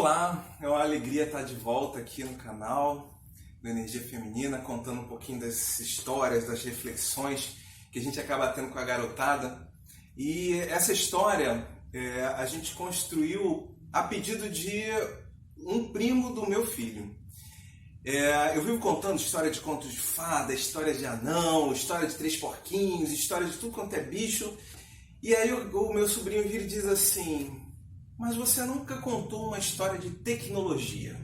Olá, é uma alegria estar de volta aqui no canal do Energia Feminina, contando um pouquinho das histórias, das reflexões que a gente acaba tendo com a garotada. E essa história a gente construiu a pedido de um primo do meu filho. Eu vivo contando história de contos de fada, história de anão, história de três porquinhos, história de tudo quanto é bicho. E aí o meu sobrinho vira e diz assim: mas você nunca contou uma história de tecnologia.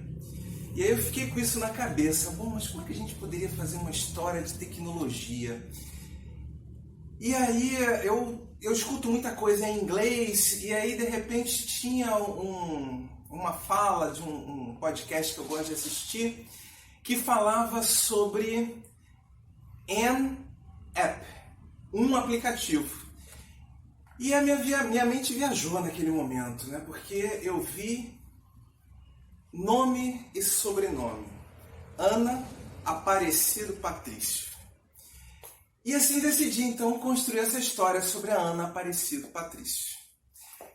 E aí eu fiquei com isso na cabeça. Bom, mas como é que a gente poderia fazer uma história de tecnologia? E aí eu escuto muita coisa em inglês, e aí de repente tinha uma fala de um podcast que eu gosto de assistir, que falava sobre an app, um aplicativo. E a minha mente viajou naquele momento, né? Porque eu vi nome e sobrenome: Ana Aparecido Patrício. E assim decidi então construir essa história sobre a Ana Aparecido Patrício.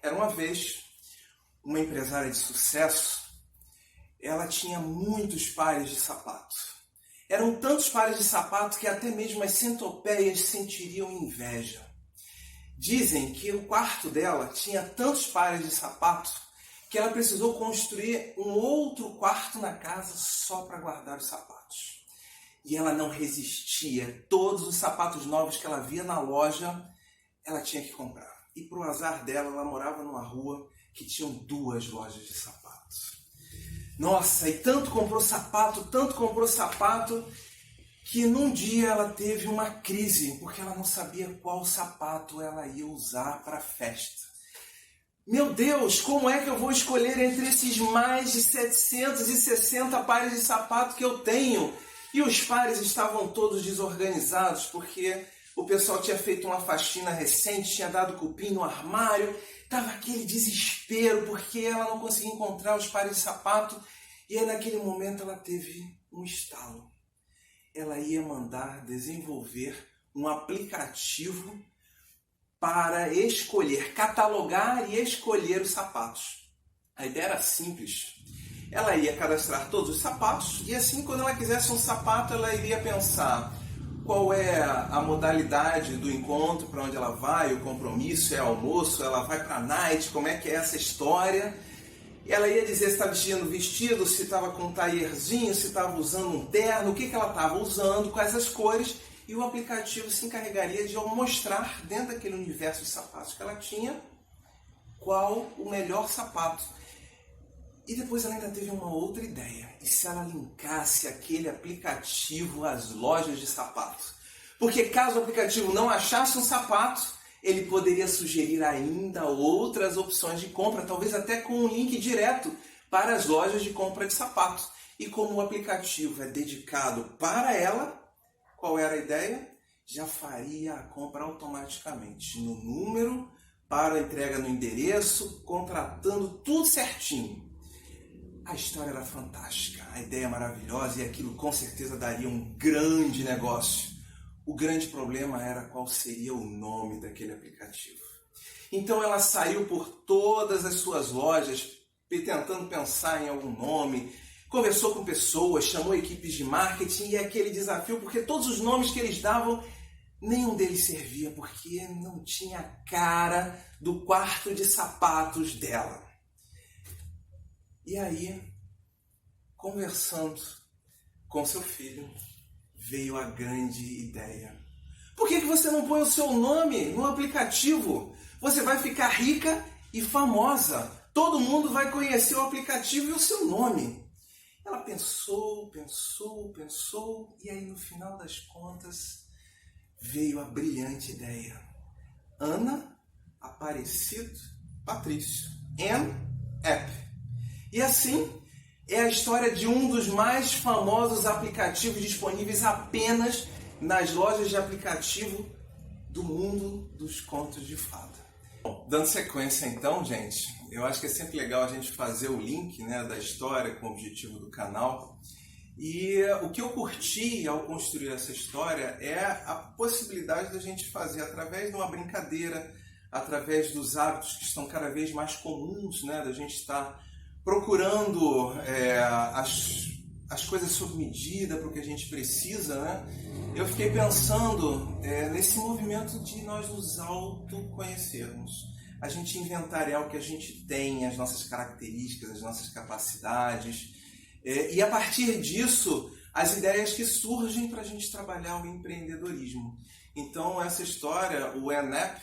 Era uma vez uma empresária de sucesso. Ela tinha muitos pares de sapato. Eram tantos pares de sapato que até mesmo as centopeias sentiriam inveja. Dizem que o quarto dela tinha tantos pares de sapato que ela precisou construir um outro quarto na casa só para guardar os sapatos. E ela não resistia. Todos os sapatos novos que ela via na loja, ela tinha que comprar. E pro azar dela, ela morava numa rua que tinham 2 lojas de sapatos. Nossa, e tanto comprou sapato, que num dia ela teve uma crise, porque ela não sabia qual sapato ela ia usar para a festa. Meu Deus, como é que eu vou escolher entre esses mais de 760 pares de sapato que eu tenho? E os pares estavam todos desorganizados, porque o pessoal tinha feito uma faxina recente, tinha dado cupim no armário, estava aquele desespero, porque ela não conseguia encontrar os pares de sapato. E aí naquele momento ela teve um estalo. Ela ia mandar desenvolver um aplicativo para escolher, catalogar e escolher os sapatos. A ideia era simples. Ela ia cadastrar todos os sapatos e assim, quando ela quisesse um sapato, ela iria pensar qual é a modalidade do encontro, para onde ela vai, o compromisso, é almoço, ela vai para a night, como é que é essa história. Ela ia dizer se estava vestindo vestido, se estava com um taierzinho, se estava usando um terno, o que ela estava usando, quais as cores, e o aplicativo se encarregaria de mostrar dentro daquele universo de sapatos que ela tinha qual o melhor sapato. E depois ela ainda teve uma outra ideia: e se ela linkasse aquele aplicativo às lojas de sapatos? Porque caso o aplicativo não achasse um sapato, ele poderia sugerir ainda outras opções de compra, talvez até com um link direto para as lojas de compra de sapatos. E como o aplicativo é dedicado para ela, qual era a ideia? Já faria a compra automaticamente, no número, para a entrega no endereço, contratando tudo certinho. A história era fantástica, a ideia maravilhosa, e aquilo com certeza daria um grande negócio. O grande problema era qual seria o nome daquele aplicativo. Então ela saiu por todas as suas lojas tentando pensar em algum nome, conversou com pessoas, chamou equipes de marketing, e aquele desafio, porque todos os nomes que eles davam, nenhum deles servia, porque não tinha a cara do quarto de sapatos dela. E aí, conversando com seu filho, veio a grande ideia. Por que você não põe o seu nome no aplicativo? Você vai ficar rica e famosa. Todo mundo vai conhecer o aplicativo e o seu nome. Ela pensou, e aí no final das contas veio a brilhante ideia: Ana Aparecido Patrício, an app. E assim, é a história de um dos mais famosos aplicativos disponíveis apenas nas lojas de aplicativo do mundo dos contos de fada. Bom, dando sequência então, gente, eu acho que é sempre legal a gente fazer o link, né, da história com o objetivo do canal. E o que eu curti ao construir essa história é a possibilidade da gente fazer através de uma brincadeira, através dos hábitos que estão cada vez mais comuns, né, da gente estar procurando as coisas sob medida para o que a gente precisa, né? Eu fiquei pensando nesse movimento de nós nos autoconhecermos. A gente inventariar o que a gente tem, as nossas características, as nossas capacidades. E a partir disso, as ideias que surgem para a gente trabalhar o empreendedorismo. Então, essa história, o ENEP,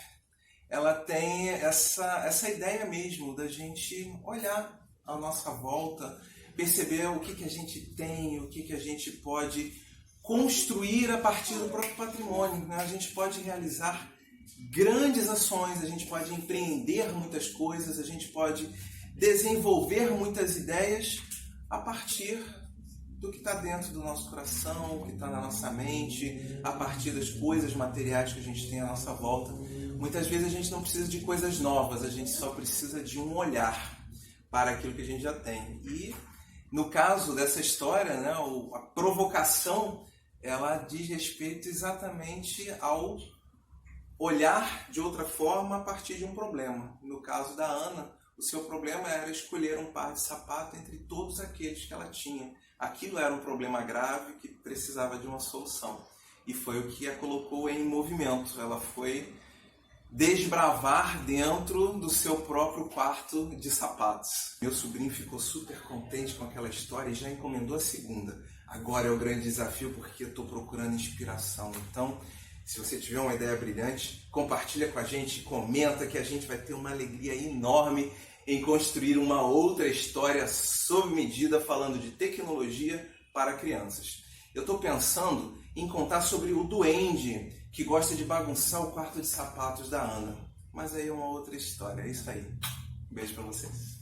ela tem essa ideia mesmo da gente olhar à nossa volta, perceber o que a gente tem, o que a gente pode construir a partir do próprio patrimônio, né? A gente pode realizar grandes ações, a gente pode empreender muitas coisas, a gente pode desenvolver muitas ideias a partir do que está dentro do nosso coração, o que está na nossa mente, a partir das coisas materiais que a gente tem à nossa volta. Muitas vezes a gente não precisa de coisas novas, a gente só precisa de um olhar para aquilo que a gente já tem. E no caso dessa história, né, a provocação, ela diz respeito exatamente ao olhar de outra forma a partir de um problema. No caso da Ana, o seu problema era escolher um par de sapato entre todos aqueles que ela tinha. Aquilo era um problema grave que precisava de uma solução. E foi o que a colocou em movimento. Ela foi desbravar dentro do seu próprio quarto de sapatos. Meu sobrinho ficou super contente com aquela história e já encomendou a segunda. Agora é o grande desafio porque eu estou procurando inspiração. Então, se você tiver uma ideia brilhante, compartilha com a gente, comenta, que a gente vai ter uma alegria enorme em construir uma outra história sob medida falando de tecnologia para crianças. Eu estou pensando em contar sobre o duende que gosta de bagunçar o quarto de sapatos da Ana. Mas aí é uma outra história. É isso aí. Beijo para vocês.